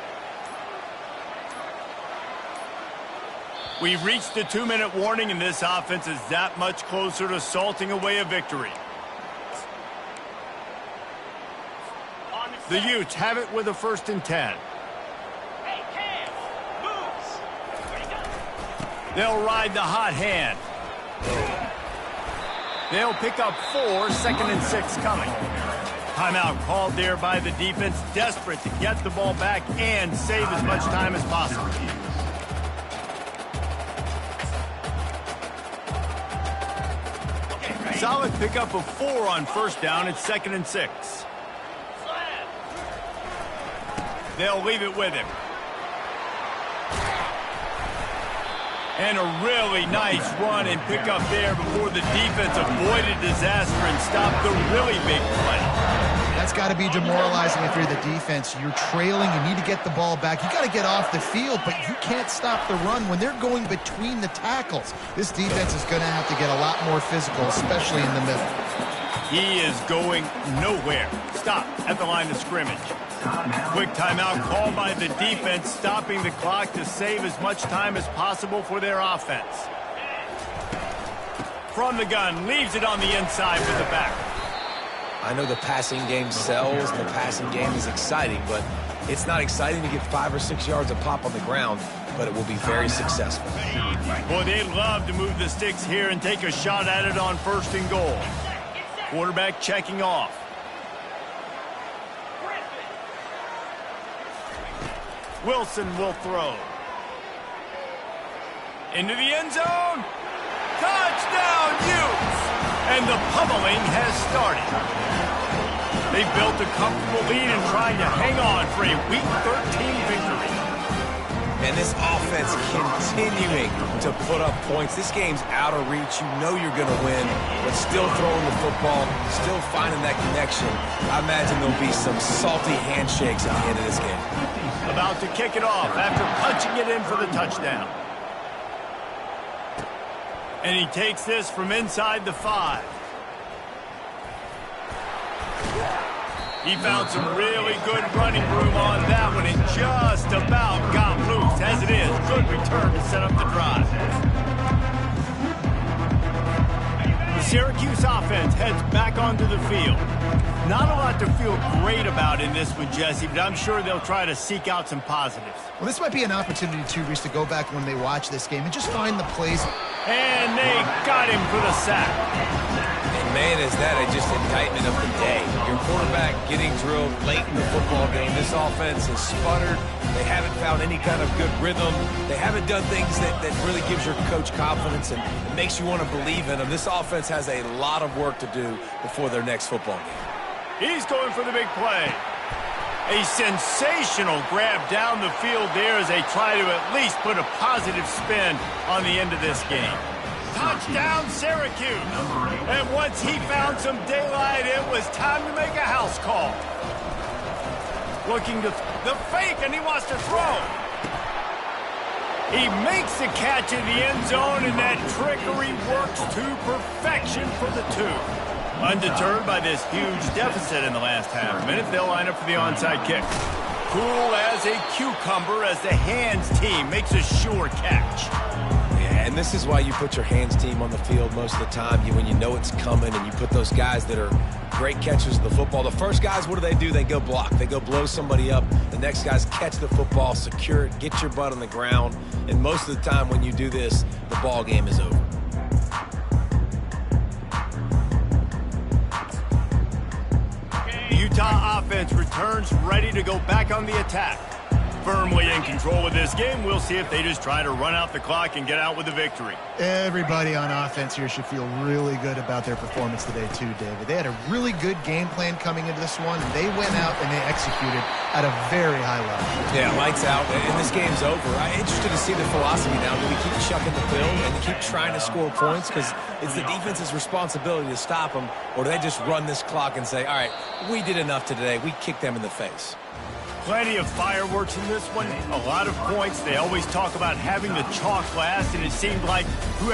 We've reached the 2-minute warning, and this offense is that much closer to salting away a victory. The Utes have it with a 1st and 10. They'll ride the hot hand. They'll pick up 4, 2nd and 6 coming. Timeout called there by the defense, desperate to get the ball back and save as much time as possible. Solid pickup of 4 on first down. It's 2nd and 6. They'll leave it with him. And a really nice run and pickup there before the defense avoided disaster and stopped the really big play. That's got to be demoralizing if you're the defense. You're trailing. You need to get the ball back. You got to get off the field, but you can't stop the run when they're going between the tackles. This defense is going to have to get a lot more physical, especially in the middle. He is going nowhere. Stop at the line of scrimmage. Quick timeout called by the defense, stopping the clock to save as much time as possible for their offense. From the gun, leaves it on the inside with the back. I know the passing game sells, and the passing game is exciting, but it's not exciting to get 5 or 6 yards of pop on the ground, but it will be very successful. Boy, they'd love to move the sticks here and take a shot at it on 1st and goal. Quarterback checking off. Wilson will throw. Into the end zone. Touchdown, Utes! And the pummeling has started. They built a comfortable lead and trying to hang on for a Week 13 victory. And this offense continuing to put up points. This game's out of reach. You know you're going to win, but still throwing the football, still finding that connection. I imagine there'll be some salty handshakes at the end of this game. About to kick it off after punching it in for the touchdown. And he takes this from inside the 5. He found some really good running room on that one and just about got loose. As it is, good return to set up the drive. The Syracuse offense heads back onto the field. Not a lot to feel great about in this one, Jesse, but I'm sure they'll try to seek out some positives. Well, this might be an opportunity, too, Reese, to go back when they watch this game and just find the plays. And they got him for the sack. And Man, is that just indictment of the day. Your quarterback getting drilled late in the football game. This offense has sputtered. They haven't found any kind of good rhythm. They haven't done things that really gives your coach confidence and makes you want to believe in them. This offense has a lot of work to do before their next football game. He's going for the big play. A sensational grab down the field there as they try to at least put a positive spin on the end of this game. Touchdown, Syracuse. And once he found some daylight, it was time to make a house call. Looking to the fake, and he wants to throw. He makes the catch in the end zone, and that trickery works to perfection for the two. Undeterred by this huge deficit in the last half minute, they'll line up for the onside kick. Cool as a cucumber as the hands team makes a sure catch. And this is why you put your hands team on the field most of the time. When you know it's coming, and you put those guys that are great catchers of the football. The first guys, what do? They go block. They go blow somebody up. The next guys catch the football, secure it, get your butt on the ground. And most of the time when you do this, the ball game is over. The Utah offense returns ready to go back on the attack. Firmly in control of this game, we'll see if they just try to run out the clock and get out with a victory. Everybody on offense here should feel really good about their performance today too, David. They had a really good game plan coming into this one, and they went out and they executed at a very high level. Yeah, lights out, and this game's over. I'm interested to see the philosophy now. Do we keep chucking the film and keep trying to score points? Because it's the defense's responsibility to stop them, or do they just run this clock and say, all right, we did enough today. We kicked them in the face. Plenty of fireworks in this one, a lot of points. They always talk about having the chalk last, and it seemed like whoever